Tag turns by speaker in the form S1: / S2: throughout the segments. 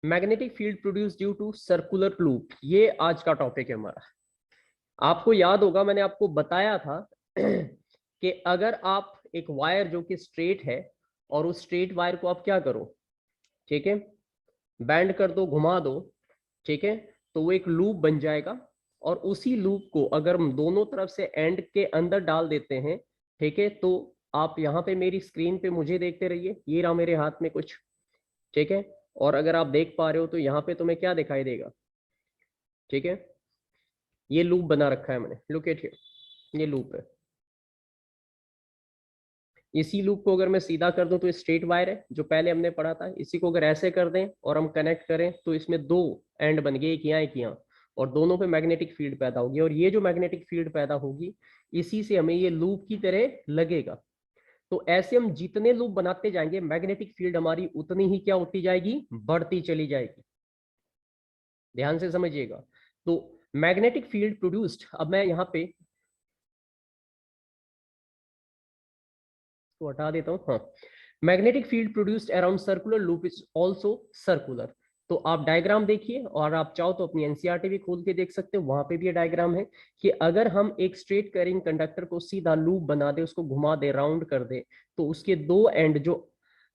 S1: Magnetic field produce due to circular loop, ये आज का टॉपिक है हमारा। आपको याद होगा मैंने आपको बताया था कि अगर आप एक वायर जो कि स्ट्रेट है और उस स्ट्रेट वायर को आप क्या करो, ठीक है, बैंड कर दो, घुमा दो, ठीक है, तो वो एक लूप बन जाएगा। और उसी लूप को अगर हम दोनों तरफ से एंड के अंदर डाल देते हैं, ठीक है, तो आप यहाँ पे मेरी स्क्रीन पे मुझे देखते रहिए, ये रहा मेरे हाथ में कुछ, ठीक है। और अगर आप देख पा रहे हो तो यहाँ पे तुम्हें क्या दिखाई देगा, ठीक है, ये लूप बना रखा है मैंने, लुक एट हियर, ये लूप है। इसी लूप को अगर मैं सीधा कर दूं तो स्ट्रेट वायर है जो पहले हमने पढ़ा था, इसी को अगर ऐसे कर दें और हम कनेक्ट करें तो इसमें दो एंड बन गए, एक यहाँ एक यहाँ, और दोनों पे मैग्नेटिक फील्ड पैदा होगी। और ये जो मैग्नेटिक फील्ड पैदा होगी इसी से हमें ये लूप की तरह लगेगा। तो ऐसे हम जितने लूप बनाते जाएंगे मैग्नेटिक फील्ड हमारी उतनी ही क्या होती जाएगी, बढ़ती चली जाएगी। ध्यान से समझिएगा। तो मैग्नेटिक फील्ड प्रोड्यूस्ड, अब मैं यहाँ पे तो हटा देता हूँ, हाँ। Magnetic field produced around circular loop is also circular. तो आप डायग्राम देखिए, और आप चाहो तो अपनी एनसीईआरटी भी खोल के देख सकते हो, वहां पे भी ये डायग्राम है कि अगर हम एक स्ट्रेट कैरिंग कंडक्टर को सीधा लूप बना दे, उसको घुमा दे, राउंड कर दे, तो उसके दो एंड जो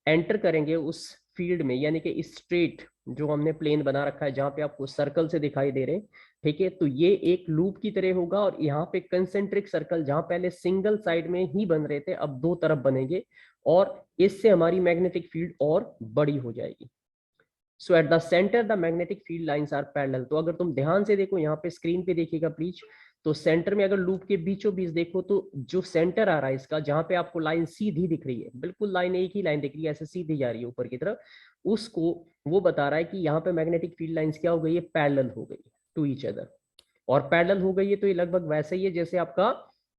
S1: एंटर करेंगे उस फील्ड में, यानी कि इस स्ट्रेट जो हमने प्लेन बना रखा है जहां पे आपको सर्कल से दिखाई दे रहे हैं, ठीक है, तो ये एक लूप की तरह होगा। और यहाँ पे कंसेंट्रिक सर्कल जहां पहले सिंगल साइड में ही बन रहे थे अब दो तरफ बनेंगे, और इससे हमारी मैग्नेटिक फील्ड और बड़ी हो जाएगी। So at the centre the magnetic field lines are parallel. तो अगर तुम ध्यान से देखो यहाँ पे स्क्रीन पे देखिएगा प्लीज, तो सेंटर में अगर लूप के बीचों बीच देखो तो जो सेंटर आ रहा है इसका, जहां पे आपको लाइन सीधी दिख रही है, बिल्कुल लाइन एक ही लाइन दिख रही है, ऐसे सीधी जा रही है ऊपर की तरफ, उसको वो बता रहा है कि यहाँ पे मैग्नेटिक फील्ड लाइंस क्या हो गई है, पैरेलल हो गई टू ईच अदर। और पैरेलल हो गई है तो ये लगभग वैसे ही है जैसे आपका,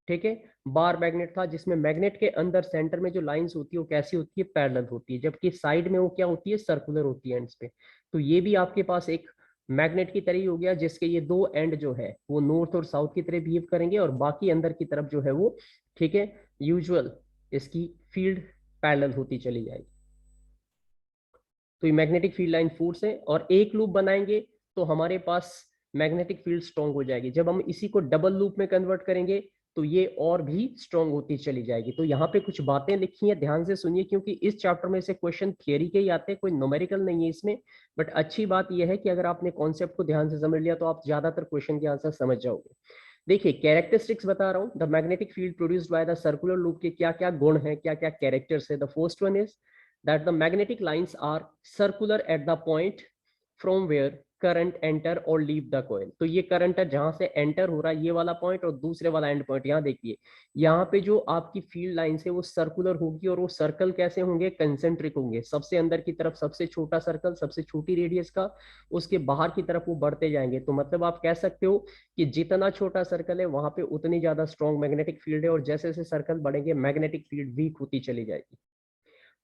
S1: ठीक है, बार मैग्नेट था, जिसमें मैग्नेट के अंदर सेंटर में जो लाइंस होती है वो कैसी होती है, पैरेलल होती है, जबकि साइड में वो क्या होती है, सर्कुलर होती है एंड्स पे। तो ये भी आपके पास एक मैग्नेट की तरह ही हो गया, जिसके ये दो एंड जो है वो नॉर्थ और साउथ की तरह बिहेव करेंगे, और बाकी अंदर की तरफ जो है वो, ठीक है, यूजुअल इसकी फील्ड पैरेलल होती चली जाएगी। तो ये मैग्नेटिक फील्ड लाइन फोर्स है, और एक लूप बनाएंगे तो हमारे पास मैग्नेटिक फील्ड स्ट्रांग हो जाएगी। जब हम इसी को डबल लूप में कन्वर्ट करेंगे तो ये और भी स्ट्रांग होती चली जाएगी। तो यहाँ पे कुछ बातें लिखी हैं, ध्यान से सुनिए, क्योंकि इस चैप्टर में से क्वेश्चन थियरी के ही आते हैं, कोई न्यूमेरिकल नहीं है इसमें। बट अच्छी बात यह है कि अगर आपने कॉन्सेप्ट को ध्यान से समझ लिया तो आप ज्यादातर क्वेश्चन के आंसर समझ जाओगे। देखिए कैरेक्टरिस्टिक्स बता रहा हूँ, the magnetic field produced by the circular loop के क्या क्या गुण है, क्या क्या कैरेक्टर्स है। The first one is that the magnetic lines are circular at the point from where current enter or leave the coil। तो ये करंट है जहां से एंटर हो रहा है ये वाला पॉइंट, और दूसरे वाला एंड पॉइंट यहाँ देखिए, यहाँ पे जो आपकी फील्ड लाइन है वो सर्कुलर होगी, और वो सर्कल कैसे होंगे, कंसेंट्रिक होंगे। सबसे अंदर की तरफ सबसे छोटा सर्कल, सबसे छोटी रेडियस का, उसके बाहर की तरफ वो बढ़ते जाएंगे। तो मतलब आप कह सकते हो कि जितना छोटा सर्कल है वहां पे उतनी ज्यादा स्ट्रॉन्ग मैग्नेटिक फील्ड है, और जैसे जैसे सर्कल बढ़ेंगे मैग्नेटिक फील्ड वीक होती चली जाएगी।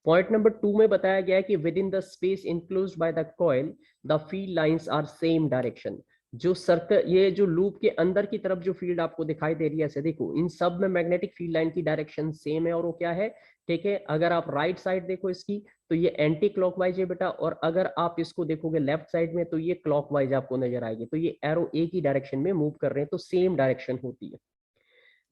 S1: पॉइंट नंबर 2 में बताया गया है कि within the space enclosed by the coil the field lines are same direction. जो सर्कल, ये जो लूप के अंदर की तरफ जो फील्ड आपको दिखाई दे रही है, ऐसे देखो इन सब में मैग्नेटिक फील्ड लाइन की डायरेक्शन सेम है, और वो क्या है, ठीक है। अगर आप राइट साइड देखो इसकी तो ये एंटी क्लॉकवाइज है बेटा, और अगर आप इसको देखोगे लेफ्ट साइड में तो ये क्लॉकवाइज आपको नजर आएगी। तो ये एरो एक ही डायरेक्शन में मूव कर रहे हैं, तो सेम डायरेक्शन होती है।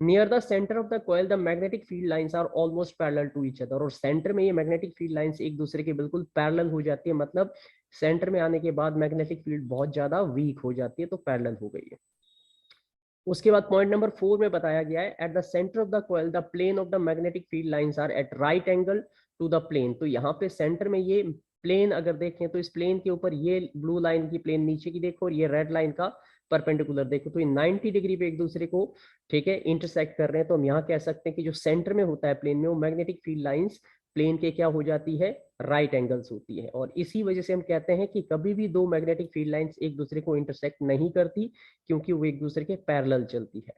S1: Near the centre of the coil the magnetic field lines are almost parallel to each other. और सेंटर में ये मैग्नेटिक फील्ड लाइंस एक दूसरे के बिल्कुल पैरेलल हो जाती है, मतलब सेंटर में आने के बाद मैग्नेटिक फील्ड बहुत ज्यादा वीक हो जाती है, तो पैरेलल हो गई है। उसके बाद पॉइंट नंबर 4 में बताया गया है at the centre of the coil the plane of the magnetic field lines are at right angle to the plane. तो यहाँ पे सेंटर में ये प्लेन अगर देखें तो इस प्लेन के ऊपर ये ब्लू लाइन की प्लेन नीचे की देखो, और ये रेड लाइन का परपेंडिकुलर देखो, तो ये 90 डिग्री पे एक दूसरे को, ठीक है, इंटरसेक्ट कर रहे हैं। तो हम यहाँ कह सकते हैं कि जो सेंटर में होता है प्लेन में, वो मैग्नेटिक फील्ड लाइंस प्लेन के क्या हो जाती है, राइट एंगल्स होती है। और इसी वजह से हम कहते हैं कि कभी भी दो मैग्नेटिक फील्ड लाइंस एक दूसरे को इंटरसेक्ट नहीं करती, क्योंकि वो एक दूसरे के पैरेलल चलती है।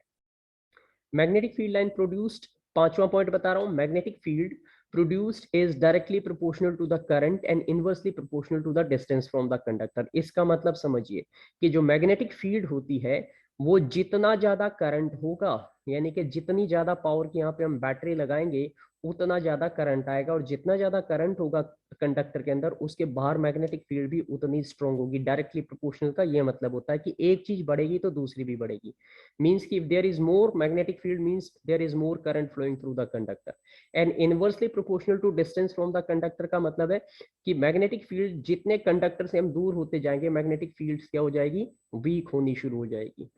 S1: मैग्नेटिक फील्ड लाइन प्रोड्यूस्ड, पांचवा पॉइंट बता रहा हूं, magnetic field produced is directly proportional to the current and inversely proportional to the distance from the conductor. इसका मतलब समझिए कि जो मैग्नेटिक फील्ड होती है वो जितना ज्यादा करंट होगा, यानी कि जितनी ज्यादा पावर की यहाँ पे हम बैटरी लगाएंगे, उतना ज्यादा करंट आएगा, और जितना ज्यादा करंट होगा कंडक्टर के अंदर उसके बाहर मैग्नेटिक फील्ड भी उतनी स्ट्रांग होगी। डायरेक्टली प्रोपोर्शनल का ये मतलब होता है कि एक चीज बढ़ेगी तो दूसरी भी बढ़ेगी। मींस कि if there is more magnetic field means there is more current flowing through the conductor. And inversely proportional to distance from the conductor का मतलब है कि मैग्नेटिक फील्ड जितने कंडक्टर से हम दूर होते जाएंगे मैग्नेटिक फील्ड क्या हो जाएगी, वीक होनी शुरू हो जाएगी।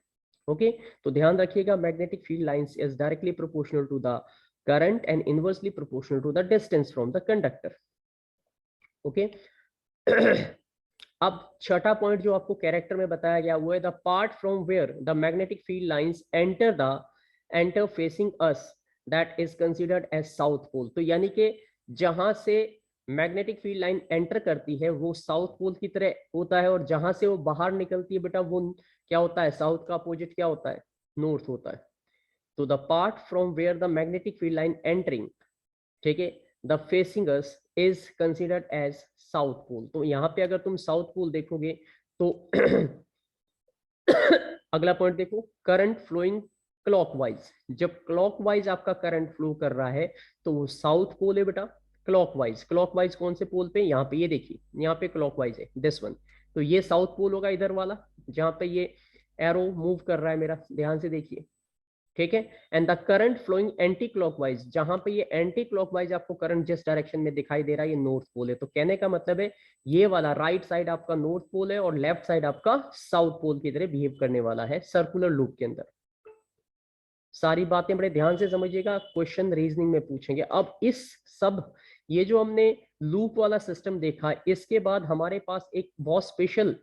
S1: ओके तो ध्यान रखिएगा, magnetic field lines is directly proportional to the current and inversely proportional to the distance from the conductor. Okay. अब छठा पॉइंट जो आपको कैरेक्टर में बताया गया वो है the part from where the magnetic field lines enter facing us that is considered as south pole. तो यानी कि जहां से मैग्नेटिक फील्ड लाइन एंटर करती है वो साउथ पोल की तरह होता है, और जहां से वो बाहर निकलती है बेटा वो क्या होता है, साउथ का अपोजिट क्या होता है, नॉर्थ होता है। तो the part from where the magnetic field line entering, ठीक है, the facing us is considered as south pole. तो यहाँ पे अगर तुम साउथ पोल देखोगे तो अगला पॉइंट देखो, करंट फ्लोइंग क्लॉकवाइज। जब क्लॉकवाइज आपका करंट फ्लो कर रहा है तो वो साउथ पोल है बेटा। क्लॉकवाइज, क्लॉकवाइज कौन से पोल पे, यहाँ पे ये देखिए यहाँ पे क्लॉकवाइज है दिस वन, तो ये साउथ पोल होगा इधर वाला जहां पे ये एरो मूव कर रहा है मेरा, ध्यान से देखिए, ठीक है। And the current flowing anticlockwise, जहां पे ये एंटी क्लॉकवाइज आपको करंट जिस डायरेक्शन में दिखाई दे रहा है ये नॉर्थ पोल है। तो कहने का मतलब है ये वाला राइट साइड आपका नॉर्थ पोल है और लेफ्ट साइड आपका साउथ पोल की तरह बिहेव करने वाला है सर्कुलर लूप के अंदर। सारी बातें बड़े ध्यान से समझिएगा, क्वेश्चन रीजनिंग में पूछेंगे। अब इस सब ये जो हमने लूप वाला सिस्टम देखा, इसके बाद हमारे पास एक बहुत स्पेशल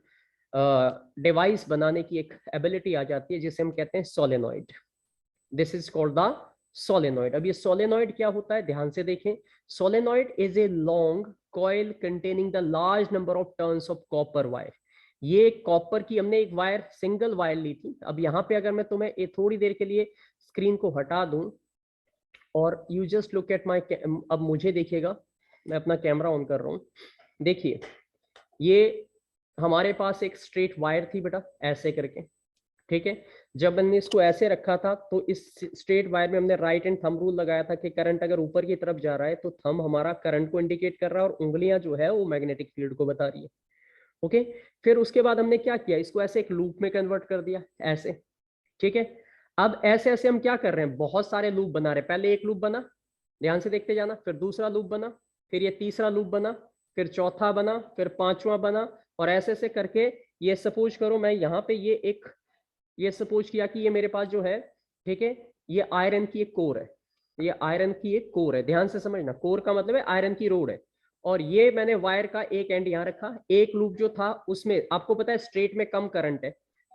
S1: डिवाइस बनाने की एक एबिलिटी आ जाती है जिसे हम कहते हैं solenoid. This is called the solenoid. अब ये सोलेनॉइड क्या होता है, ध्यान से देखें। Solenoid is a long coil containing the large number of turns of copper wire. ये कॉपर की हमने एक वायर, सिंगल वायर ली थी। अब यहाँ पे अगर मैं तुम्हें थोड़ी देर के लिए स्क्रीन को हटा दूं और you just look at my, अब मुझे देखिएगा, मैं अपना कैमरा ऑन कर रहा हूँ। देखिए ये हमारे पास एक स्ट्रेट वायर थी बेटा ऐसे करके, ठीक है। जब मैंने इसको ऐसे रखा था तो इस स्ट्रेट वायर में हमने राइट एंड थंब रूल लगाया था कि करंट अगर ऊपर की तरफ जा रहा है तो थंब हमारा करंट को इंडिकेट कर रहा है और उंगलियां जो है वो मैग्नेटिक फील्ड को बता रही है। ओके, फिर उसके बाद हमने क्या किया, इसको ऐसे एक लूप में कन्वर्ट कर दिया ऐसे, ठीक है। अब ऐसे ऐसे हम क्या कर रहे हैं, बहुत सारे लूप बना रहे हैं। पहले एक लूप बना, ध्यान से देखते जाना, फिर दूसरा लूप बना, फिर ये तीसरा लूप बना, फिर चौथा बना, फिर पांचवा बना, और ऐसे ऐसे करके ये सपोज करो मैं यहाँ पे ये सपोज किया कि ये मेरे पास जो है, ठीक है, ये आयरन की एक कोर है, ये आयरन की एक कोर है, ध्यान से समझना, कोर का मतलब है आयरन की रोड है। और ये मैंने वायर का एक एंड यहाँ रखा, एक लूप जो था उसमें आपको पता है स्ट्रेट में कम करंट है।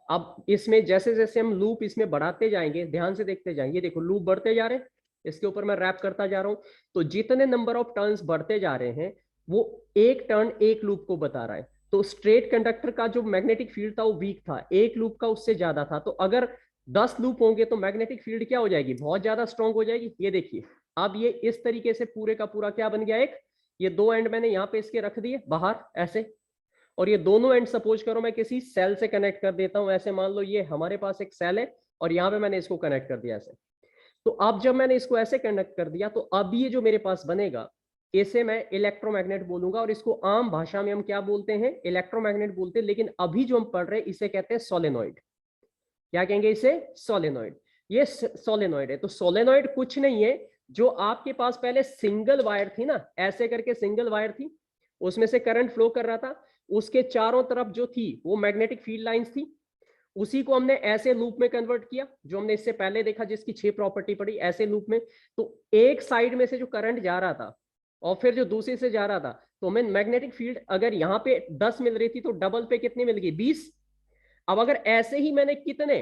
S1: अब इसमें जैसे जैसे हम लूप इसमें बढ़ाते जाएंगे, ध्यान से देखते जाएंगे, देखो लूप बढ़ते जा रहे हैं, इसके ऊपर मैं रैप करता जा रहा हूं, तो जितने नंबर ऑफ टर्न्स बढ़ते जा रहे हैं वो एक टर्न एक लूप को बता रहा है। तो स्ट्रेट कंडक्टर का जो मैग्नेटिक फील्ड था वो वीक था, एक लूप का उससे ज्यादा था। तो अगर 10 लूप होंगे तो मैग्नेटिक फील्ड क्या हो जाएगी, बहुत ज्यादा स्ट्रांग हो जाएगी। ये देखिए अब ये इस तरीके से पूरे का पूरा क्या बन गया, एक ये दो एंड मैंने यहाँ पे इसके रख दिए बाहर ऐसे, और ये दोनों एंड सपोज करो मैं किसी सेल से कनेक्ट कर देता हूं। ऐसे मान लो ये हमारे पास एक सेल है और यहाँ पे मैंने इसको कनेक्ट कर दिया ऐसे। तो अब जब मैंने इसको ऐसे कनेक्ट कर दिया तो अब ये जो मेरे पास बनेगा इसे मैं इलेक्ट्रोमैग्नेट बोलूंगा, और इसको आम भाषा में हम क्या बोलते हैं, इलेक्ट्रोमैग्नेट बोलते हैं। लेकिन अभी जो हम पढ़ रहे हैं इसे कहते हैं सोलेनॉइड। क्या कहेंगे इसे, सोलेनॉइड। ये सोलेनॉइड है। तो सोलेनॉइड कुछ नहीं है, जो आपके पास पहले सिंगल वायर थी ना, ऐसे करके सिंगल वायर थी, उसमें से करंट फ्लो कर रहा था, उसके चारों तरफ जो थी वो मैग्नेटिक फील्ड लाइंस थी, उसी को हमने ऐसे लूप में कन्वर्ट किया जो हमने इससे पहले देखा, जिसकी 6 प्रॉपर्टी पड़ी ऐसे लूप में। तो एक साइड में से जो करंट जा रहा था और फिर जो दूसरे से जा रहा था, तो हमें मैग्नेटिक फील्ड अगर यहाँ पे 10 मिल रही थी तो डबल पे कितनी मिल गई, 20। अब अगर ऐसे ही मैंने कितने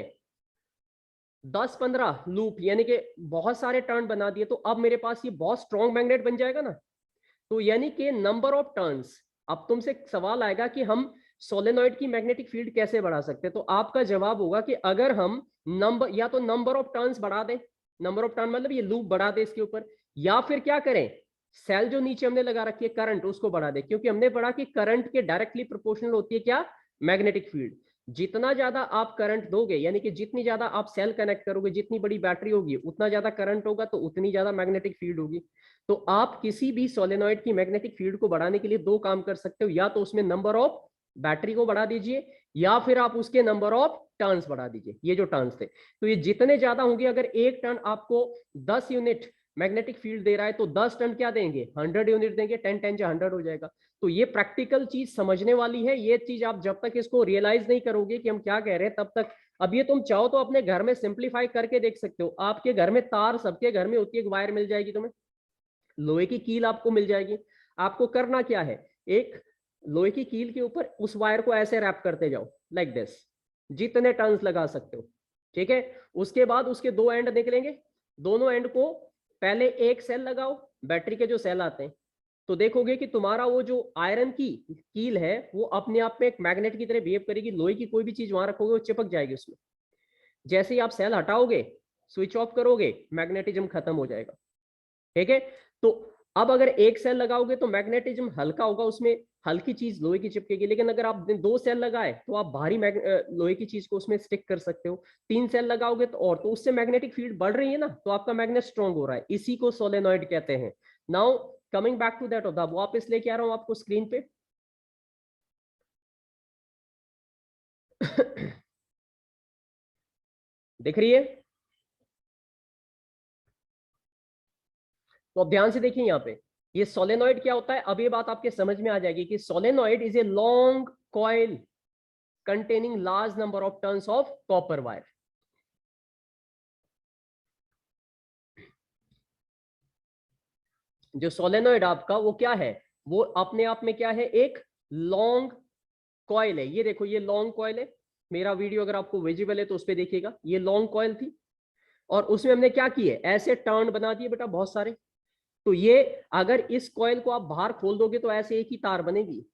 S1: 10-15 लूप यानी कि बहुत सारे टर्न बना दिए, तो अब मेरे पास ये बहुत स्ट्रॉन्ग मैग्नेट बन जाएगा ना। तो यानी कि नंबर ऑफ टर्न्स, अब तुमसे सवाल आएगा कि हम सोलेनॉइड की मैग्नेटिक फील्ड कैसे बढ़ा सकते हैं, तो आपका जवाब होगा कि अगर हम नंबर, या तो नंबर ऑफ टर्न्स बढ़ा दें, नंबर ऑफ टर्न मतलब ये लूप बढ़ा दे इसके ऊपर, या फिर क्या करें, सेल जो नीचे हमने लगा रखी है करंट उसको बढ़ा दे, क्योंकि हमने पढ़ा कि करंट के डायरेक्टली प्रोपोर्शनल होती है क्या, मैग्नेटिक फील्ड। जितना ज्यादा आप करंट दोगे, यानी कि जितनी ज्यादा आप सेल कनेक्ट करोगे, जितनी बड़ी बैटरी होगी उतना ज्यादा करंट होगा, तो उतनी ज्यादा मैग्नेटिक फील्ड होगी। तो आप किसी भी सोलेनॉइड की मैग्नेटिक फील्ड को बढ़ाने के लिए दो काम कर सकते हो, या तो उसमें नंबर ऑफ बैटरी को बढ़ा दीजिए, या फिर आप उसके नंबर ऑफ टर्न्स बढ़ा दीजिए। ये जो टर्न्स थे, तो ये जितने ज्यादा होंगे, अगर एक टर्न आपको 10 यूनिट मैग्नेटिक फील्ड दे रहा है, तो 10 टन क्या देंगे, 100 यूनिट देंगे, 10 10 100 हो जाएगा। तो ये प्रैक्टिकल चीज समझने वाली है। ये चीज आप जब तक इसको रियलाइज नहीं करोगे कि हम क्या कह रहे हैं, तब तक। अब ये तुम चाहो तो अपने घर में सिंप्लीफाई करके देख सकते हो। आपके घर में तार, सबके घर में होती है, एक वायर मिल जाएगी तुम्हें, लोहे की कील आपको मिल जाएगी। आपको करना क्या है, एक लोहे की कील के ऊपर उस वायर को ऐसे रैप करते जाओ, लाइक दिस, जितने टर्न्स लगा सकते हो, ठीक है। उसके बाद उसके दो एंड निकलेंगे, दोनों एंड को पहले एक सेल लगाओ, बैटरी के जो सेल आते हैं, तो देखोगे कि तुम्हारा वो जो आयरन की कील है वो अपने आप में एक मैग्नेट की तरह बिहेव करेगी। लोहे की कोई भी चीज वहां रखोगे वो चिपक जाएगी उसमें। जैसे ही आप सेल हटाओगे, स्विच ऑफ करोगे, मैग्नेटिज्म खत्म हो जाएगा, ठीक है। तो अब अगर एक सेल लगाओगे तो मैग्नेटिज्म हल्का होगा, उसमें हल्की चीज लोहे की चिपकेगी। लेकिन अगर आप दो सेल लगाए तो आप भारी लोहे की चीज को उसमें स्टिक कर सकते हो। तीन सेल लगाओगे तो और, तो उससे मैग्नेटिक फील्ड बढ़ रही है ना, तो आपका मैग्नेट स्ट्रांग हो रहा है। इसी को सोलेनॉइड कहते हैं। Now coming back to that, वापस लेके आ रहा हूं आपको स्क्रीन पे। दिख रही है? तो अब ध्यान से देखिए यहाँ पे, ये सोलेनॉइड क्या होता है। अब ये बात आपके समझ में आ जाएगी कि solenoid is a long coil containing large number of turns of copper wire. जो सोलेनॉइड आपका वो क्या है, वो अपने आप में क्या है, एक लॉन्ग कॉइल है। ये देखो, ये लॉन्ग कॉइल है। मेरा वीडियो अगर आपको विजिबल है तो उस पर देखिएगा, ये लॉन्ग कॉइल थी और उसमें हमने क्या किए, ऐसे टर्न बना दिए बेटा बहुत सारे। तो ये अगर इस कॉइल को आप बाहर खोल दोगे तो ऐसे एक ही तार बनेगी।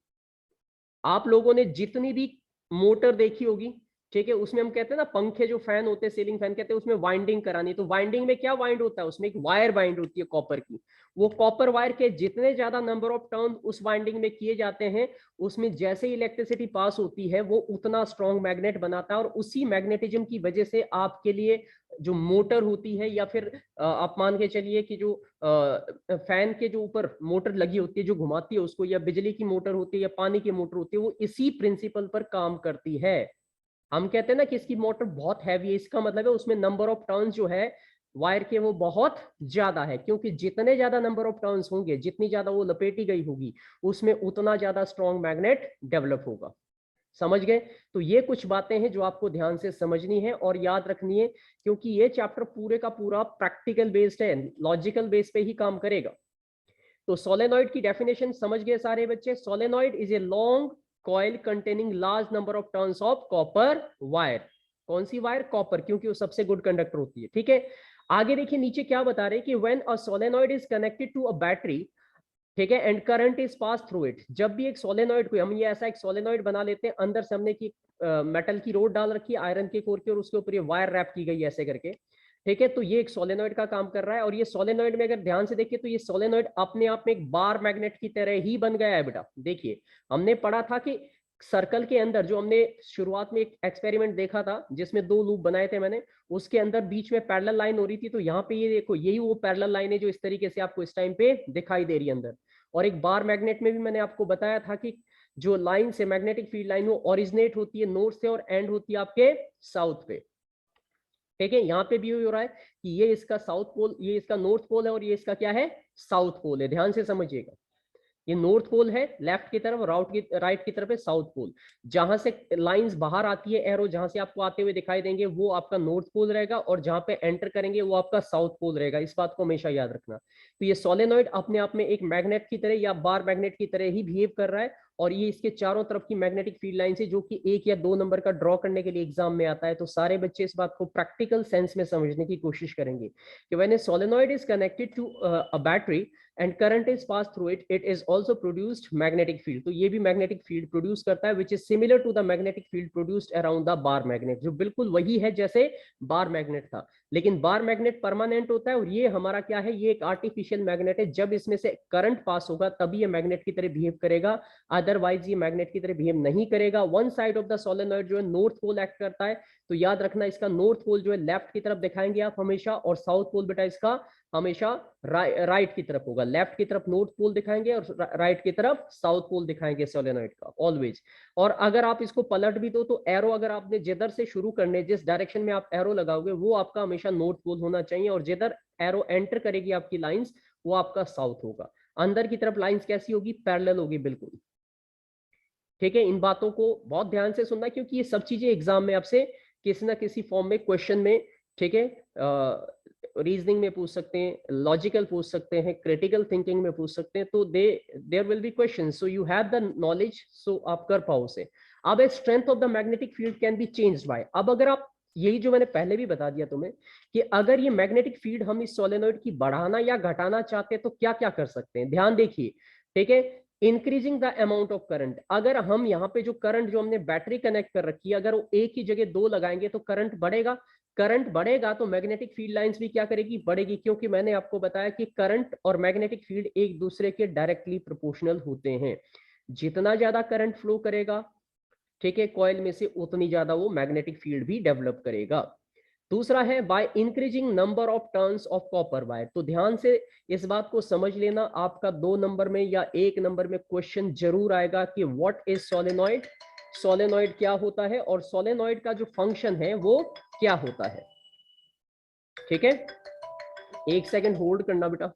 S1: आप लोगों ने जितनी भी मोटर देखी होगी, ठीक है, उसमें हम कहते हैं ना पंखे जो फैन होते हैं, सीलिंग फैन कहते हैं, उसमें वाइंडिंग करानी। तो वाइंडिंग में क्या वाइंड होता है, उसमें एक वायर बाइंड होती है कॉपर की। वो कॉपर वायर के जितने ज्यादा नंबर ऑफ टर्न उस वाइंडिंग में किए जाते हैं, उसमें जैसे ही इलेक्ट्रिसिटी पास होती है वो उतना स्ट्रॉन्ग मैग्नेट बनाता है। और उसी मैग्नेटिज्म की वजह से आपके लिए जो मोटर होती है, या फिर आप मान के चलिए कि जो फैन के जो ऊपर मोटर लगी होती है जो घुमाती है उसको, या बिजली की मोटर होती है या पानी की मोटर होती है, वो इसी प्रिंसिपल पर काम करती है। हम कहते हैं ना कि इसकी मोटर बहुत हैवी है, इसका मतलब है उसमें नंबर ऑफ टर्न्स जो है वायर के वो बहुत ज्यादा है। क्योंकि जितने ज्यादा नंबर ऑफ टर्न्स होंगे, जितनी ज्यादा वो लपेटी गई होगी, उसमें उतना ज्यादा स्ट्रॉन्ग मैग्नेट डेवलप होगा। समझ गए? तो ये कुछ बातें हैं जो आपको ध्यान से समझनी है और याद रखनी है, क्योंकि ये चैप्टर पूरे का पूरा प्रैक्टिकल बेस्ड है, लॉजिकल बेस पे ही काम करेगा। तो सोलेनॉइड की डेफिनेशन समझ गए सारे बच्चे? Solenoid is a long coil containing large number of turns of copper wire. कौन सी वायर? कॉपर, क्योंकि वो सबसे गुड कंडक्टर होती है, ठीक है। आगे देखिए नीचे क्या बता रहे हैं कि when a solenoid is connected to a battery, ठीक है, and current is pass through it. जब भी एक सोलेनॉइड को, हम ये ऐसा एक सोलेनॉइड बना लेते हैं, अंदर से हमने की मेटल की रोड डाल रखी है आयरन के कोर के, और उसके ऊपर ये वायर रैप की गई ऐसे करके, ठीक है। तो ये एक सोलेनॉइड का काम कर रहा है। और ये सोलेनॉइड में अगर ध्यान से देखिए तो ये सोलेनॉइड अपने आप में एक बार मैग्नेट की तरह ही बन गया है बेटा। देखिए, हमने पढ़ा था कि सर्कल के अंदर, जो हमने शुरुआत में एक एक्सपेरिमेंट देखा था जिसमें दो लूप बनाए थे मैंने, उसके अंदर बीच में पैरेलल लाइन हो रही थी। तो यहाँ पे ये देखो, यही वो पैरेलल लाइन है जो इस तरीके से आपको इस टाइम पे दिखाई दे रही है अंदर। और एक बार मैग्नेट में भी मैंने आपको बताया था कि जो लाइन से मैग्नेटिक फील्ड लाइन वो ओरिजिनेट होती है नॉर्थ से और एंड होती है आपके साउथ पे, ठीक है। यहाँ पे भी हो रहा है कि ये इसका साउथ पोल, ये इसका नॉर्थ पोल है, और ये इसका क्या है, साउथ पोल है। ध्यान से समझिएगा, ये नॉर्थ पोल है लेफ्ट की तरफ, राइट की तरफ है साउथ पोल। जहां से लाइंस बाहर आती है, एरो जहां से आपको आते हुए दिखाई देंगे, वो आपका नॉर्थ पोल रहेगा, और जहां पे एंटर करेंगे वो आपका साउथ पोल रहेगा। इस बात को हमेशा याद रखना। तो ये सोलेनॉइड अपने आप में एक मैग्नेट की तरह या बार मैग्नेट की तरह ही बिहेव कर रहा है। और ये इसके चारों तरफ की मैग्नेटिक फील्ड लाइन से, जो कि 1 या 2 नंबर का ड्रॉ करने के लिए एग्जाम में आता है। तो सारे बच्चे इस बात को प्रैक्टिकल सेंस में समझने की कोशिश करेंगे कि when a solenoid is connected to a battery and current is passed through it, it is also produced magnetic field। तो ये भी magnetic field produce करता है, which is similar to the magnetic field produced around the bar magnet, जो बिल्कुल वही है जैसे बार मैग्नेट था। लेकिन बार मैग्नेट परमानेंट होता है, और ये हमारा क्या है, ये एक आर्टिफिशियल मैग्नेट है। जब इसमें से करंट पास होगा तभी ये मैग्नेट की तरह बिहेव करेगा, अदरवाइज ये मैग्नेट की तरह बिहेव नहीं करेगा। One side of the solenoid जो है नॉर्थ पोल एक्ट करता है, तो याद रखना इसका नॉर्थ पोल जो है लेफ्ट की तरफ दिखाएंगे आप हमेशा, और साउथ पोल बेटा इसका हमेशा राइट की तरफ होगा। लेफ्ट की तरफ नॉर्थ पोल दिखाएंगे और राइट की तरफ साउथ पोल दिखाएंगे सोलेनॉइड का ऑलवेज। और अगर आप इसको पलट भी दो तो एरो अगर आपने जिधर से शुरू करने, जिस डायरेक्शन में आप एरो लगाओगे वो आपका हमेशा नॉर्थ पोल होना चाहिए, और जिधर एरो एंटर करेगी आपकी लाइंस वो आपका साउथ होगा। अंदर की तरफ लाइंस कैसी होगी? पैरेलल होगी बिल्कुल। ठीक है, इन बातों को बहुत ध्यान से सुनना क्योंकि ये सब चीजें एग्जाम में आपसे किसी ना किसी फॉर्म में क्वेश्चन में, ठीक है, रीजनिंग में पूछ सकते हैं, लॉजिकल पूछ सकते हैं, क्रिटिकल थिंकिंग में पूछ सकते हैं, तो there will be question, so you have the knowledge, so आप कर पाओ उसे। अब a strength of the magnetic field can be changed by, अब अगर आप, यही जो मैंने पहले भी बता दिया तुम्हें कि अगर ये मैग्नेटिक फील्ड हम इस सोलेनॉइड की बढ़ाना या घटाना चाहते हैं तो क्या क्या कर सकते हैं, ध्यान देखिए। ठीक है, increasing the amount of current, अगर हम यहाँ पे जो करंट जो हमने बैटरी कनेक्ट कर रखी है अगर वो एक ही जगह दो लगाएंगे तो करंट बढ़ेगा, करंट बढ़ेगा तो मैग्नेटिक फील्ड लाइंस भी क्या करेगी? बढ़ेगी, क्योंकि मैंने आपको बताया कि करंट और मैग्नेटिक फील्ड एक दूसरे के डायरेक्टली प्रोपोर्शनल होते हैं। जितना ज्यादा करंट फ्लो करेगा, ठीक है, कॉइल में से, उतनी ज्यादा वो मैग्नेटिक फील्ड भी डेवलप करेगा। दूसरा है by increasing number of turns of copper wire, तो ध्यान से इस बात को समझ लेना, आपका 2 नंबर में या 1 नंबर में क्वेश्चन जरूर आएगा कि व्हाट इज सोलेनॉइड, सोलेनॉइड क्या होता है और सोलेनॉइड का जो फंक्शन है वो क्या होता है। ठीक है, 1 सेकंड होल्ड करना बेटा।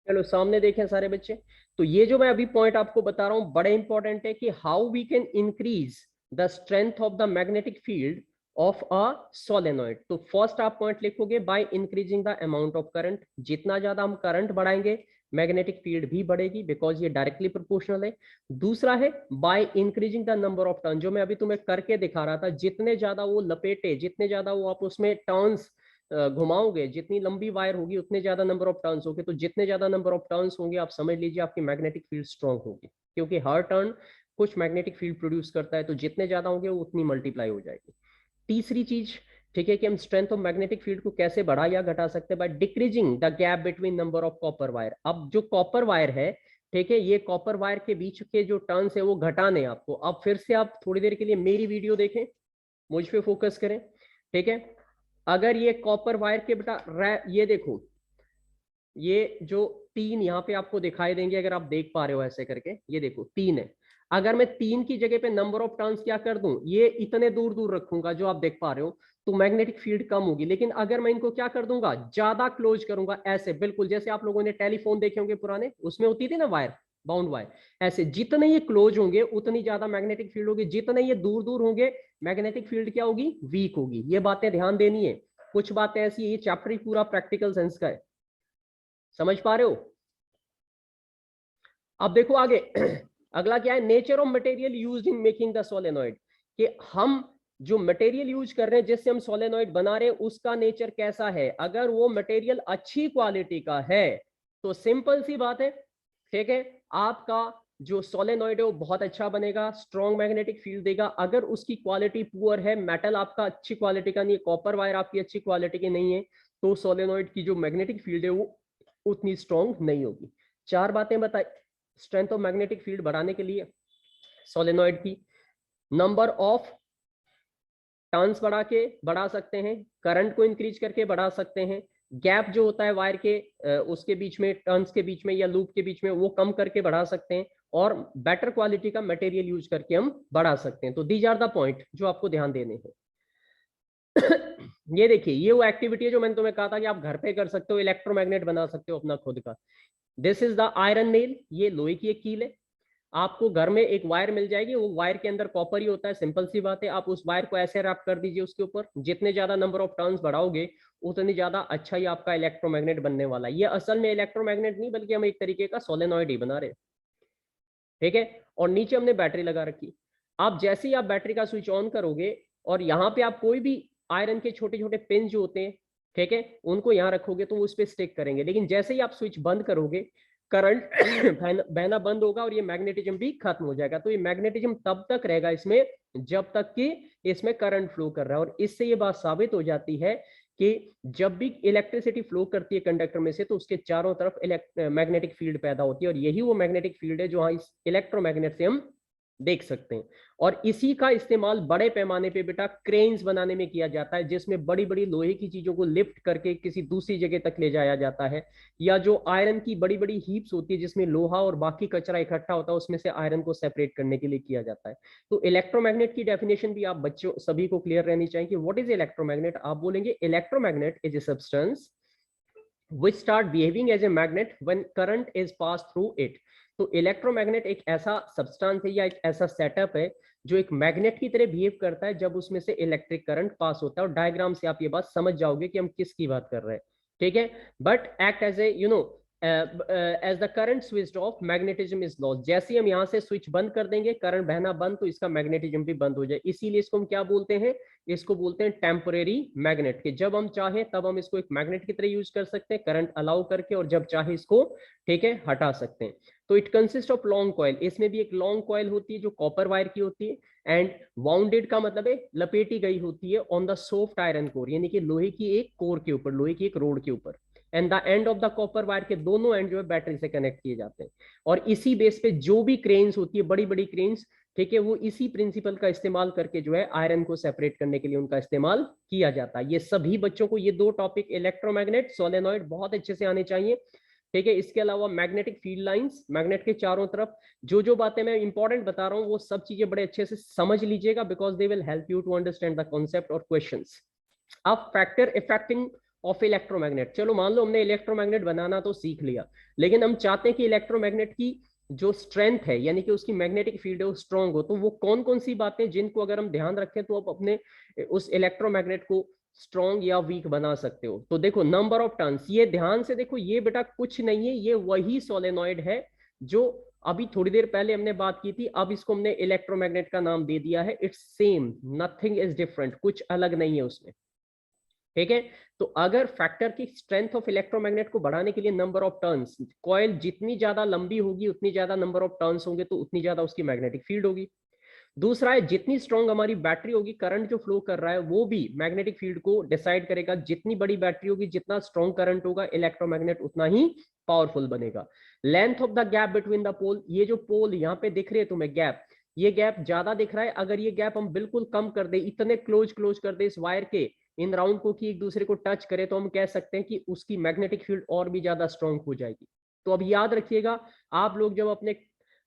S1: चलो सामने देखें सारे बच्चे, तो ये जो मैं अभी पॉइंट आपको बता रहा हूं बड़े इंपॉर्टेंट है कि how we can increase the strength of the magnetic field of a solenoid. तो फर्स्ट आप पॉइंट लिखोगे by increasing the amount of current, जितना ज्यादा हम करंट बढ़ाएंगे मैग्नेटिक फील्ड भी बढ़ेगी, बिकॉज ये डायरेक्टली प्रोपोर्शनल है। दूसरा है bye increasing the number of turn, जो मैं अभी तुम्हें करके दिखा रहा था, जितने ज्यादा वो लपेटे, जितने ज्यादा वो आप उसमें टर्न्स घुमाओगे, जितनी लंबी वायर होगी उतने ज्यादा नंबर ऑफ टर्न्स होंगे, तो जितने ज्यादा नंबर ऑफ टर्न्स होंगे आप समझ लीजिए आपकी मैग्नेटिक फील्ड स्ट्रांग होगी, क्योंकि हर टर्न कुछ मैग्नेटिक फील्ड प्रोड्यूस करता है, तो जितने ज्यादा होंगे वो उतनी मल्टीप्लाई हो जाएगी। तीसरी चीज, ठीक है, कि हम स्ट्रेंथ ऑफ मैग्नेटिक फील्ड को कैसे बढ़ा या घटा सकते हैं? By decreasing the gap between number of copper wire. अब जो कॉपर वायर है, ठीक है, ये कॉपर वायर के बीच के जो टर्न्स है वो घटाने आपको। अब फिर से आप थोड़ी देर के लिए मेरी वीडियो देखें, मुझ पे फोकस करें। ठीक है, अगर ये कॉपर वायर के बेटा, ये देखो, ये जो 3 यहाँ पे आपको दिखाई देंगे, अगर आप देख पा रहे हो ऐसे करके, ये देखो 3 है। अगर मैं 3 की जगह पे नंबर ऑफ टर्न्स क्या कर दूं, ये इतने दूर दूर रखूंगा जो आप देख पा रहे हो, तो मैग्नेटिक फील्ड कम होगी। लेकिन अगर मैं इनको क्या कर दूंगा, ज्यादा क्लोज करूंगा, ऐसे बिल्कुल जैसे आप लोगों ने टेलीफोन देखे होंगे पुराने, उसमें होती थी ना वायर, बाउंड वायर, ऐसे जितने ये क्लोज होंगे उतनी ज्यादा मैग्नेटिक फील्ड होगी, जितने ये दूर दूर होंगे मैग्नेटिक फील्ड क्या होगी? वीक होगी। ये बातें ध्यान देनी है, कुछ बातें ऐसी, ये चैप्टर ही पूरा प्रैक्टिकल सेंस का है, समझ पा रहे हो? अब देखो आगे अगला क्या है? Nature of material used in making the solenoid, कि हम जो मटेरियल यूज कर रहे हैं जिससे हम सोलेनॉइड बना रहे हैं उसका नेचर कैसा है। अगर वो मटेरियल अच्छी क्वालिटी का है तो सिंपल सी बात है, ठीक है, आपका जो सोलेनॉइड है वो बहुत अच्छा बनेगा, स्ट्रॉन्ग मैग्नेटिक फील्ड देगा। अगर उसकी क्वालिटी पुअर है, मेटल आपका अच्छी क्वालिटी का नहीं है, कॉपर वायर आपकी अच्छी क्वालिटी की नहीं है, तो सोलेनॉइड की जो मैग्नेटिक फील्ड है वो उतनी स्ट्रॉन्ग नहीं होगी। 4 बातें बताई स्ट्रेंथ ऑफ मैग्नेटिक फील्ड बढ़ाने के लिए सोलेनॉइड की। नंबर ऑफ टर्न्स बढ़ा सकते हैं, करंट को इंक्रीज करके बढ़ा सकते हैं, गैप जो होता है वायर के उसके बीच में, टर्न्स के बीच में या लूप के बीच में, वो कम करके बढ़ा सकते हैं, और बेटर क्वालिटी का मटेरियल यूज करके हम बढ़ा सकते हैं। तो दीज आर द पॉइंट जो आपको ध्यान देने हैं। ये देखिए, ये वो एक्टिविटी है जो मैंने तुम्हें कहा था कि आप घर पे कर सकते हो, इलेक्ट्रोमैग्नेट बना सकते हो अपना खुद का। This is the iron nail, ये लोहे की एक कील है। आपको घर में एक वायर मिल जाएगी, वो वायर के अंदर कॉपर ही होता है, सिंपल सी बात है। आप उस वायर को ऐसे रैप कर दीजिए उसके ऊपर, जितने ज्यादा नंबर ऑफ टर्न्स बढ़ाओगे उतनी ज्यादा अच्छा ही आपका इलेक्ट्रोमैग्नेट बनने वाला है। ये असल में इलेक्ट्रोमैग्नेट नहीं बल्कि हम एक तरीके का सोलेनॉइड ही बना रहे हैं, ठीक है। और नीचे हमने बैटरी लगा रखी। आप जैसे ही आप बैटरी का स्विच ऑन करोगे और यहाँ पे आप कोई भी आयरन के छोटे छोटे पिन जो होते हैं, ठीक है, उनको यहाँ रखोगे तो वो उस पर स्टिक करेंगे। लेकिन जैसे ही आप स्विच बंद करोगे करंट बहना बंद होगा और ये मैग्नेटिज्म भी खत्म हो जाएगा। तो ये मैग्नेटिज्म तब तक रहेगा इसमें जब तक कि इसमें करंट फ्लो कर रहा है। और इससे ये बात साबित हो जाती है कि जब भी इलेक्ट्रिसिटी फ्लो करती है कंडक्टर में से तो उसके चारों तरफ मैग्नेटिक फील्ड पैदा होती है, और यही वो मैग्नेटिक फील्ड है जो इस इलेक्ट्रोमैग्नेट से हम देख सकते हैं। और इसी का इस्तेमाल बड़े पैमाने पे बेटा क्रेन्स बनाने में किया जाता है, जिसमें बड़ी बड़ी लोहे की चीजों को लिफ्ट करके किसी दूसरी जगह तक ले जाया जाता है, या जो आयरन की बड़ी बड़ी हीप्स होती है जिसमें लोहा और बाकी कचरा इकट्ठा होता है, उसमें से आयरन को सेपरेट करने के लिए किया जाता है। तो इलेक्ट्रोमैग्नेट की डेफिनेशन भी आप बच्चों सभी को क्लियर रहनी चाहिए कि व्हाट इज इलेक्ट्रोमैग्नेट। आप बोलेंगे electromagnet is a substance which start behaving as a magnet when current is passed through it। तो इलेक्ट्रोमैग्नेट एक ऐसा सब्सटेंस है या एक ऐसा सेटअप है जो एक मैग्नेट की तरह बिहेव करता है जब उसमें से इलेक्ट्रिक करंट पास होता है। और डायग्राम से आप ये बात समझ जाओगे कि हम किसकी बात कर रहे हैं, ठीक है। But act as a as the current switch off magnetism is lost. जैसे ही हम यहाँ से स्विच बंद कर देंगे, करंट बहना बंद, तो इसका मैग्नेटिज्म भी बंद हो जाए। इसीलिए इसको हम क्या बोलते हैं, इसको बोलते हैं टेम्परेरी मैग्नेट। कि जब हम चाहे तब हम इसको एक मैग्नेट की तरह यूज कर सकते हैं करंट अलाउ करके, और जब चाहे इसको, ठीक है, हटा सकते हैं। तो it consist of long coil. इसमें भी एक लॉन्ग कॉइल होती है जो कॉपर वायर की होती है, एंड वाउंडेड का मतलब है लपेटी गई होती है on the soft iron core, यानी कि लोहे की एक कोर के ऊपर, लोहे की एक रोड के ऊपर। And the end of the copper wire के दोनों एंड जो है बैटरी से कनेक्ट किए जाते हैं। और इसी बेस पे जो भी क्रेन्स होती है, बड़ी बड़ी क्रेन्स, ठीक है, वो इसी प्रिंसिपल का इस्तेमाल करके जो है आयरन को सेपरेट करने के लिए उनका इस्तेमाल किया जाता है। ये सभी बच्चों को ये दो टॉपिक इलेक्ट्रोमैग्नेट, सोलेनॉइड बहुत अच्छे से आने चाहिए, ठीक है। इसके अलावा मैग्नेटिक फील्ड लाइंस, मैग्नेट के चारों तरफ जो जो बातें मैं इंपॉर्टेंट बता रहा हूं वो सब चीजें बड़े अच्छे से समझ लीजिएगा, because they will help you to understand the concept और क्वेश्चंस। अब फैक्टर इफेक्टिंग ऑफ इलेक्ट्रोमैग्नेट। चलो मान लो हमने इलेक्ट्रोमैग्नेट बनाना तो सीख लिया, लेकिन हम चाहते हैं कि इलेक्ट्रोमैग्नेट की जो स्ट्रेंथ है, यानी कि उसकी मैग्नेटिक फील्ड है, वो स्ट्रांग हो। तो वो कौन कौन सी बातें जिनको अगर हम ध्यान रखें तो आप अपने उस इलेक्ट्रोमैग्नेट को स्ट्रॉन्ग या वीक बना सकते हो। तो देखो नंबर ऑफ टर्न्स, ये ध्यान से देखो, ये बेटा कुछ नहीं है, ये वही सोलेनॉइड है जो अभी थोड़ी देर पहले हमने बात की थी। अब इसको हमने इलेक्ट्रोमैग्नेट का नाम दे दिया है। It's same, nothing is different, कुछ अलग नहीं है उसमें, ठीक है। तो अगर फैक्टर की स्ट्रेंथ ऑफ इलेक्ट्रोमैग्नेट को बढ़ाने के लिए नंबर ऑफ टर्न्स, कॉइल जितनी ज्यादा लंबी होगी उतनी ज्यादा नंबर ऑफ टर्न्स होंगे, तो उतनी ज्यादा उसकी मैग्नेटिक फील्ड होगी। दूसरा है, जितनी स्ट्रॉन्ग हमारी बैटरी होगी, करंट जो फ्लो कर रहा है वो भी मैग्नेटिक फील्ड को डिसाइड करेगा। जितनी बड़ी बैटरी होगी, जितना स्ट्रॉन्ग करंट होगा, इलेक्ट्रोमैग्नेट उतना ही पावरफुल बनेगा। Length of the gap between the pole, ये जो पोल यहाँ पे दिख रहे हैं तुम्हें गैप, ये गैप ज्यादा दिख रहा है। अगर ये गैप हम बिल्कुल कम कर दे, इतने क्लोज क्लोज कर दे इस वायर के इन राउंड को कि एक दूसरे को टच करे, तो हम कह सकते हैं कि उसकी मैग्नेटिक फील्ड और भी ज्यादा स्ट्रॉन्ग हो जाएगी। तो अब याद रखिएगा, आप लोग जब अपने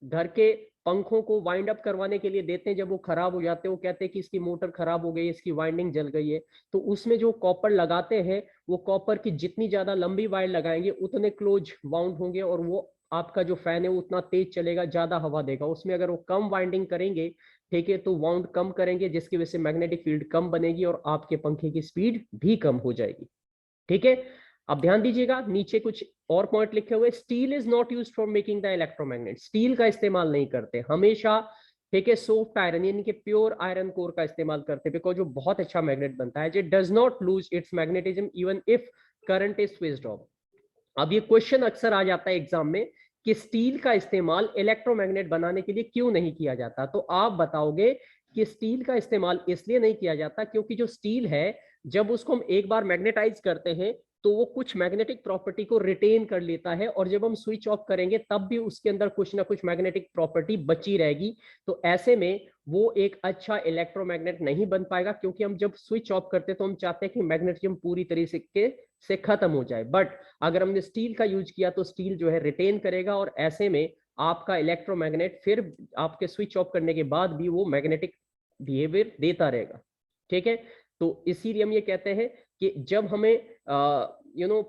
S1: घर के पंखों को वाइंड अप करवाने के लिए देते हैं, जब वो खराब हो जाते हैं, वो कहते हैं कि इसकी मोटर खराब हो गई, इसकी वाइंडिंग जल गई है, तो उसमें जो कॉपर लगाते हैं, वो कॉपर की जितनी ज्यादा लंबी वायर लगाएंगे उतने क्लोज वाउंड होंगे, और वो आपका जो फैन है वो उतना तेज चलेगा, ज्यादा हवा देगा। उसमें अगर वो कम वाइंडिंग करेंगे, ठीक है, तो वाउंड कम करेंगे, जिसकी वजह से मैग्नेटिक फील्ड कम बनेगी और आपके पंखे की स्पीड भी कम हो जाएगी, ठीक है। अब ध्यान दीजिएगा, नीचे कुछ और पॉइंट लिखे हुए, steel is not used for making the electromagnet. Steel का इस्तेमाल नहीं करते हमेशा, ठीक है। सॉफ्ट आयरन यानी कि प्योर आयरन कोर का इस्तेमाल करते हैं, बिकॉज वो बहुत अच्छा मैग्नेट बनता है। It does not lose its magnetism even if current is switched off. अब ये क्वेश्चन अक्सर आ जाता है एग्जाम में कि स्टील का इस्तेमाल इलेक्ट्रोमैग्नेट बनाने के लिए क्यों नहीं किया जाता। तो आप बताओगे कि स्टील का इस्तेमाल इसलिए नहीं किया जाता क्योंकि जो स्टील है, जब उसको हम एक बार मैग्नेटाइज करते हैं तो वो कुछ मैग्नेटिक प्रॉपर्टी को रिटेन कर लेता है, और जब हम स्विच ऑफ करेंगे तब भी उसके अंदर कुछ ना कुछ मैग्नेटिक प्रॉपर्टी बची रहेगी। तो ऐसे में वो एक अच्छा इलेक्ट्रोमैग्नेट नहीं बन पाएगा, क्योंकि हम जब स्विच ऑफ करते हैं तो हम चाहते हैं कि मैग्नेटिज्म पूरी तरीके से खत्म हो जाए। बट अगर हमने स्टील का यूज किया तो स्टील जो है रिटेन करेगा, और ऐसे में आपका इलेक्ट्रोमैग्नेट फिर आपके स्विच ऑफ करने के बाद भी वो मैग्नेटिक बिहेवियर देता रहेगा, ठीक है। तो इसीलिए हम ये कहते हैं कि जब हमें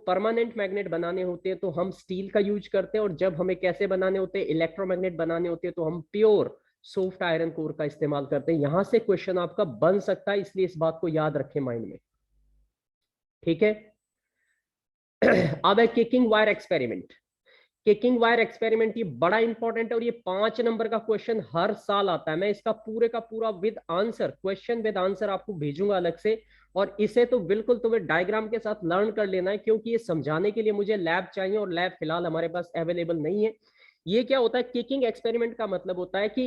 S1: परमानेंट मैग्नेट बनाने होते हैं तो हम स्टील का यूज करते हैं, और जब हमें कैसे बनाने होते हैं, इलेक्ट्रोमैग्नेट बनाने होते हैं, तो हम प्योर सॉफ्ट आयरन कोर का इस्तेमाल करते हैं। यहां से क्वेश्चन आपका बन सकता है, इसलिए इस बात को याद रखें माइंड में, ठीक है। अब है kicking wire experiment. Kicking wire experiment ये बड़ा इंपॉर्टेंट है, और ये 5 नंबर का क्वेश्चन हर साल आता है। मैं इसका पूरे का पूरा with answer, question with answer आपको भेजूंगा अलग से, और इसे तो बिल्कुल तुम्हें डायग्राम के साथ लर्न कर लेना है, क्योंकि ये समझाने के लिए मुझे लैब चाहिए, और लैब फिलहाल हमारे पास अवेलेबल नहीं है। ये क्या होता है, किकिंग एक्सपेरिमेंट का मतलब होता है कि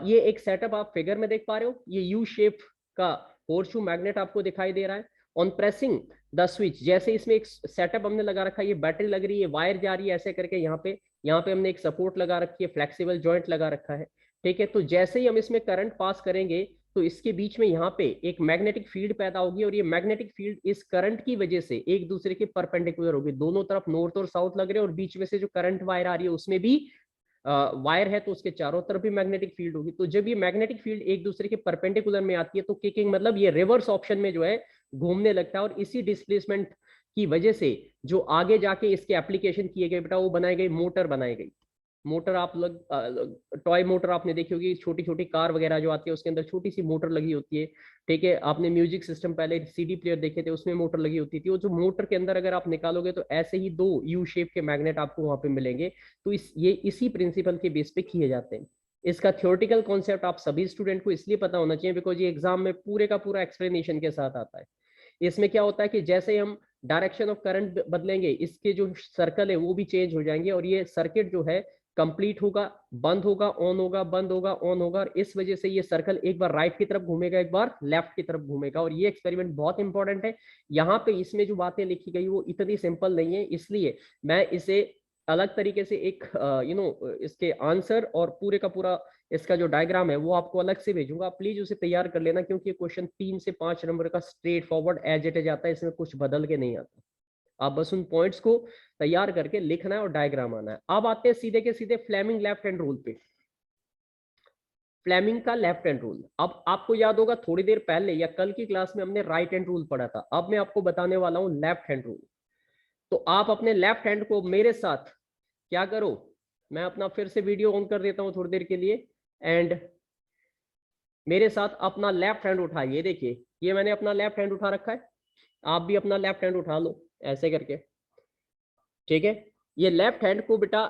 S1: ये एक सेटअप आप फिगर में देख पा रहे हो, ये यू शेप का होर्सशू मैग्नेट आपको दिखाई दे रहा है, ऑन प्रेसिंग द स्विच, जैसे इसमें एक सेटअप हमने लगा रखा है, ये बैटरी लग रही है, वायर जा रही है ऐसे करके, यहाँ पे हमने एक सपोर्ट लगा रखी है, फ्लेक्सिबल जॉइंट लगा रखा है, ठीक है। तो जैसे ही हम इसमें करंट पास करेंगे तो इसके बीच में यहाँ पे एक मैग्नेटिक फील्ड पैदा होगी, और ये मैग्नेटिक फील्ड इस करंट की वजह से एक दूसरे के परपेंडिकुलर होगी, दोनों तरफ नॉर्थ और साउथ लग रहे हैं, और बीच में से जो करंट वायर आ रही है उसमें भी वायर है, तो उसके चारों तरफ भी मैग्नेटिक फील्ड होगी। तो जब ये मैग्नेटिक फील्ड एक दूसरे के परपेंडिकुलर में आती है तो किकिंग मतलब ये रिवर्स ऑप्शन में जो है घूमने लगता है, और इसी डिस्प्लेसमेंट की वजह से जो आगे जाके इसके एप्लीकेशन किए गए बेटा वो बनाई गई मोटर बनाई गई। मोटर आप लोग टॉय मोटर आपने देखी होगी, छोटी छोटी कार वगैरह जो आती है उसके अंदर छोटी सी मोटर लगी होती है, ठीक है। आपने म्यूजिक सिस्टम पहले सीडी प्लेयर देखे थे, उसमें मोटर लगी होती थी, वो जो मोटर के अंदर अगर आप निकालोगे तो ऐसे ही दो यू शेप के मैग्नेट आपको वहां पे मिलेंगे। तो ये इसी प्रिंसिपल के बेस पे किए जाते हैं। इसका थ्योरेटिकल कॉन्सेप्ट आप सभी स्टूडेंट को इसलिए पता होना चाहिए बिकॉज ये एग्जाम में पूरे का पूरा एक्सप्लेनेशन के साथ आता है। इसमें क्या होता है कि जैसे हम डायरेक्शन ऑफ करंट बदलेंगे, इसके जो सर्कल है वो भी चेंज हो जाएंगे, और ये सर्किट जो है कंप्लीट होगा, बंद होगा, ऑन होगा, बंद होगा, ऑन होगा, और इस वजह से ये सर्कल एक बार राइट की तरफ घूमेगा, एक बार लेफ्ट की तरफ घूमेगा। और ये एक्सपेरिमेंट बहुत इंपॉर्टेंट है। यहाँ पे इसमें जो बातें लिखी गई वो इतनी सिंपल नहीं है, इसलिए मैं इसे अलग तरीके से एक इसके आंसर और पूरे का पूरा इसका जो डायग्राम है वो आपको अलग से भेजूंगा, प्लीज उसे तैयार कर लेना, क्योंकि क्वेश्चन 3 से 5 नंबर का straightforward as it is आता है, इसमें कुछ बदल के नहीं आता। आप बस उन पॉइंट्स को तैयार करके लिखना है और डायग्राम आना है। अब आते हैं सीधे के सीधे फ्लेमिंग लेफ्ट हैंड रूल पे। फ्लेमिंग का लेफ्ट हैंड रूल, अब आपको याद होगा थोड़ी देर पहले या कल की क्लास में हमने राइट हैंड रूल पढ़ा था, अब मैं आपको बताने वाला हूं लेफ्ट हैंड रूल। तो आप अपने लेफ्ट हैंड को मेरे साथ क्या करो, मैं अपना फिर से वीडियो ऑन कर देता हूं थोड़ी देर के लिए, एंड मेरे साथ अपना लेफ्ट हैंड उठाइए। देखिए ये मैंने अपना लेफ्ट हैंड उठा रखा है, आप भी अपना लेफ्ट हैंड उठा लो ऐसे करके, ठीक है। ये लेफ्ट हैंड को बेटा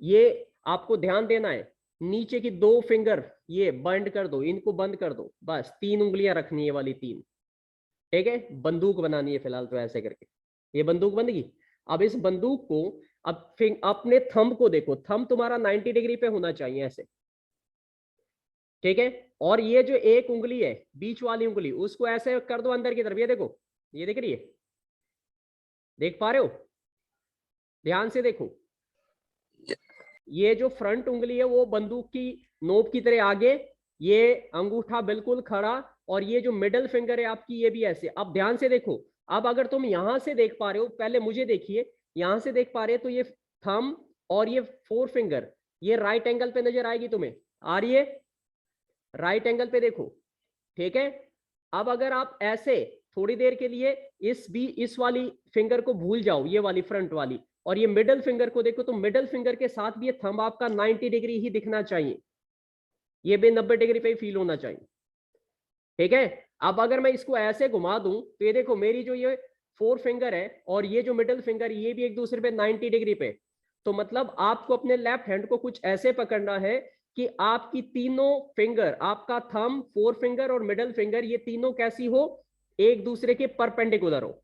S1: ये आपको ध्यान देना है, नीचे की 2 फिंगर ये बंद कर दो, इनको बंद कर दो, बस 3 उंगलियां रखनी है वाली 3, ठीक है। बंदूक बनानी है फिलहाल तो ऐसे करके, ये बंदूक बन गई। अब इस बंदूक को अब अपने थंब को देखो, थंब तुम्हारा 90 डिग्री पे होना चाहिए ऐसे, ठीक है। और ये जो एक उंगली है बीच वाली उंगली उसको ऐसे कर दो अंदर की तरफ, ये देखो, ये दिख रही है, देख पा रहे हो, ध्यान से देखो। ये जो फ्रंट उंगली है वो बंदूक की नोक की तरह आगे, ये अंगूठा बिल्कुल खड़ा, और ये जो मिडल फिंगर है आपकी ये भी ऐसे। अब ध्यान से देखो, अब अगर तुम यहां से देख पा रहे हो, पहले मुझे देखिए, यहां से देख पा रहे हो तो ये थंब और ये 4 फिंगर ये राइट एंगल पे नजर आएगी तुम्हें, आ रही है, राइट एंगल पे देखो, ठीक है। अब अगर आप ऐसे थोड़ी देर के लिए इस वाली फिंगर को भूल जाओ, ये वाली फ्रंट वाली, और ये मिडल फिंगर को देखो, तो मिडल फिंगर के साथ भी ये थंब आपका 90 डिग्री ही दिखना चाहिए, ये भी 90 डिग्री पे ही फील होना चाहिए, ठीक है। अब अगर मैं इसको ऐसे घुमा दूं तो ये देखो मेरी जो ये 4 फिंगर है और ये जो मिडल फिंगर ये भी एक दूसरे पे 90 डिग्री पे, तो मतलब आपको अपने लेफ्ट हैंड को कुछ ऐसे पकड़ना है कि आपकी तीनों फिंगर, आपका थंब, 4 फिंगर और मिडल फिंगर, ये तीनों कैसी हो, एक दूसरे के परपेंडिकुलर हो,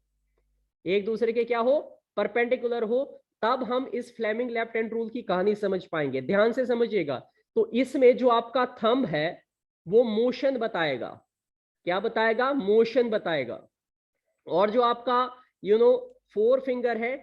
S1: एक दूसरे के क्या हो, परपेंडिकुलर हो, तब हम इस फ्लेमिंग लेफ्ट हैंड रूल की कहानी समझ पाएंगे। ध्यान से समझिएगा। तो इसमें जो आपका थंब है वो मोशन बताएगा, क्या बताएगा, मोशन बताएगा। और जो आपका 4 फिंगर है,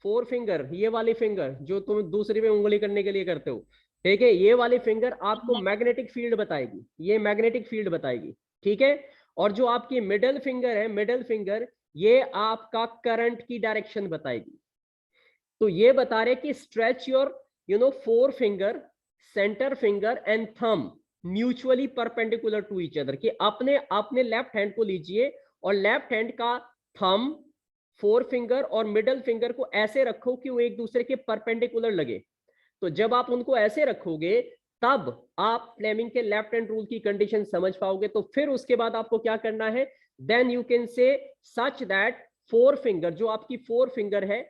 S1: 4 फिंगर, ये वाली फिंगर जो तुम दूसरी में उंगली करने के लिए करते हो, ठीक है, ये वाली फिंगर आपको मैग्नेटिक फील्ड बताएगी, ये मैग्नेटिक फील्ड बताएगी, ठीक है। और जो आपकी मिडल फिंगर है, मिडल फिंगर, ये आपका करंट की डायरेक्शन बताएगी। तो ये बता रहे कि stretch your 4 finger, centre finger and thumb mutually perpendicular to each other, कि अपने लेफ्ट हैंड को लीजिए और लेफ्ट हैंड का थंब, 4 फिंगर और मिडल फिंगर को ऐसे रखो कि वो एक दूसरे के परपेंडिकुलर लगे। तो जब आप उनको ऐसे रखोगे तब आप फ्लेमिंग के लेफ्ट हैंड रूल की कंडीशन समझ पाओगे। तो फिर उसके बाद आपको क्या करना है, then you can say such that 4 finger, जो आपकी 4 फिंगर है,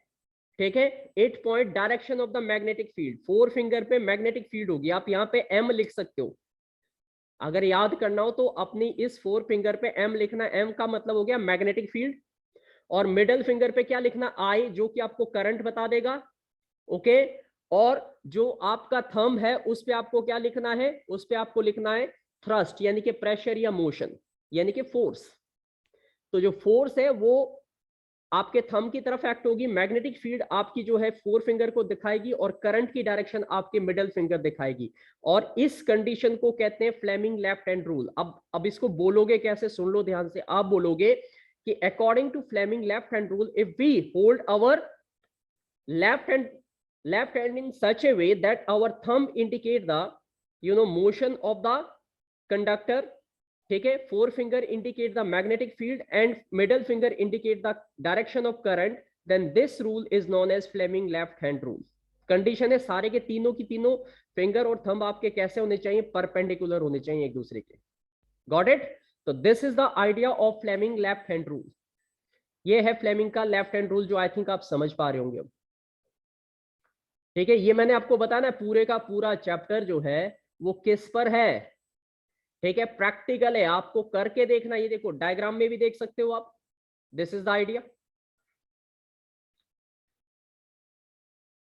S1: ठीक है, it point direction of the magnetic field, 4 finger पे मैग्नेटिक फील्ड होगी, आप यहां पे एम लिख सकते हो। अगर याद करना हो तो अपनी इस 4 फिंगर पे एम लिखना, एम का मतलब हो गया मैग्नेटिक फील्ड, और मिडल फिंगर पे क्या लिखना, आई, जो कि आपको करंट बता देगा, ओके। और जो आपका थंब है उस पे आपको क्या लिखना है, उस पे आपको लिखना है थ्रस्ट, यानी कि प्रेशर या मोशन, यानी कि फोर्स। तो जो फोर्स है वो आपके थंब की तरफ एक्ट होगी, मैग्नेटिक फील्ड आपकी जो है फोर फिंगर को दिखाएगी और करंट की डायरेक्शन आपके मिडल फिंगर दिखाएगी। और इस कंडीशन को कहते हैं फ्लेमिंग लेफ्ट हैंड रूल। अब इसको बोलोगे कैसे, सुन लो ध्यान से। आप बोलोगे कि according to Fleming left hand rule, if we hold our left hand in such a way that our thumb indicate the motion of the conductor, ठीक है, four finger indicate the magnetic field and middle finger indicate the direction of current, then this rule is known as Fleming left hand rule. Condition है सारे के तीनों की तीनों finger और thumb आपके कैसे होने चाहिए, परपेंडिकुलर होने चाहिए एक दूसरे के। Got it? तो this is the idea of Fleming left hand rule. ये है फ्लेमिंग का लेफ्ट हैंड रूल, जो आई थिंक आप समझ पा रहे होंगे। ठीक है, ये मैंने आपको बताना पूरे का पूरा चैप्टर जो है वो किस पर है। ठीक है, प्रैक्टिकल है, आपको करके देखना। ये देखो डायग्राम में भी देख सकते हो आप। This is the idea.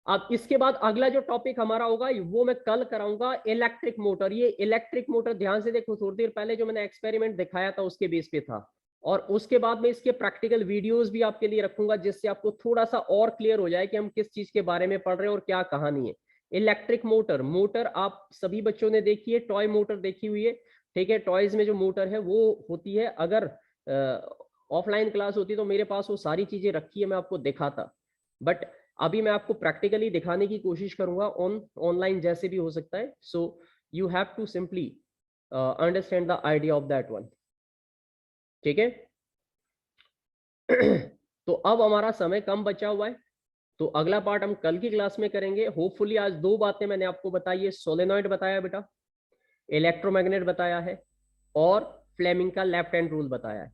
S1: अब इसके बाद अगला जो टॉपिक हमारा होगा वो मैं कल कराऊंगा, इलेक्ट्रिक मोटर। ये इलेक्ट्रिक मोटर ध्यान से देखो, थोड़ी देर पहले जो मैंने एक्सपेरिमेंट दिखाया था उसके बेस पे था। और उसके बाद में इसके प्रैक्टिकल वीडियोस भी आपके लिए रखूंगा, जिससे आपको थोड़ा सा और क्लियर हो जाए कि हम किस चीज के बारे में पढ़ रहे हैं और क्या कहानी है। इलेक्ट्रिक मोटर, मोटर आप सभी बच्चों ने देखी है, टॉय मोटर देखी हुई है। ठीक है, टॉयज में जो मोटर है वो होती है। अगर ऑफलाइन क्लास होती तो मेरे पास वो सारी चीजें रखी है, मैं आपको दिखाता। बट अभी मैं आपको प्रैक्टिकली दिखाने की कोशिश करूंगा, ऑनलाइन जैसे भी हो सकता है। So you have to simply understand the idea of that one. ठीक है। तो अब हमारा समय कम बचा हुआ है, तो अगला पार्ट हम कल की क्लास में करेंगे। होपफुली आज दो बातें मैंने आपको बताई है, सोलेनॉइड बताया बेटा, इलेक्ट्रोमैग्नेट बताया है, और फ्लेमिंग का लेफ्ट हैंड रूल बताया है।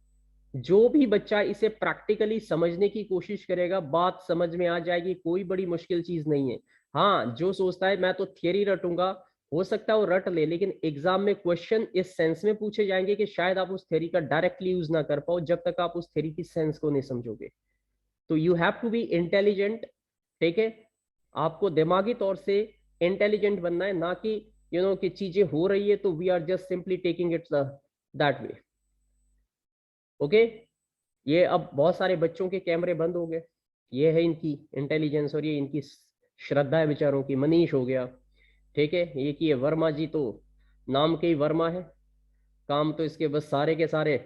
S1: जो भी बच्चा इसे प्रैक्टिकली समझने की कोशिश करेगा, बात समझ में आ जाएगी, कोई बड़ी मुश्किल चीज नहीं है। हाँ, जो सोचता है मैं तो थियरी रटूंगा, हो सकता है वो रट ले, लेकिन एग्जाम में क्वेश्चन इस सेंस में पूछे जाएंगे कि शायद आप उस थ्योरी का डायरेक्टली यूज ना कर पाओ जब तक आप उस थ्योरी की सेंस को नहीं समझोगे। तो you have to be intelligent. ठीक है, आपको दिमागी तौर से इंटेलिजेंट बनना है, ना कि कि चीजें हो रही है तो we are just simply taking it that way. Okay, ये अब बहुत सारे बच्चों के कैमरे बंद हो गए। ये है इनकी इंटेलिजेंस और ये इनकी श्रद्धा है बेचारों की। मनीष हो गया, ठीक है, ये की है वर्मा जी, तो नाम के ही वर्मा है, काम तो इसके बस सारे के सारे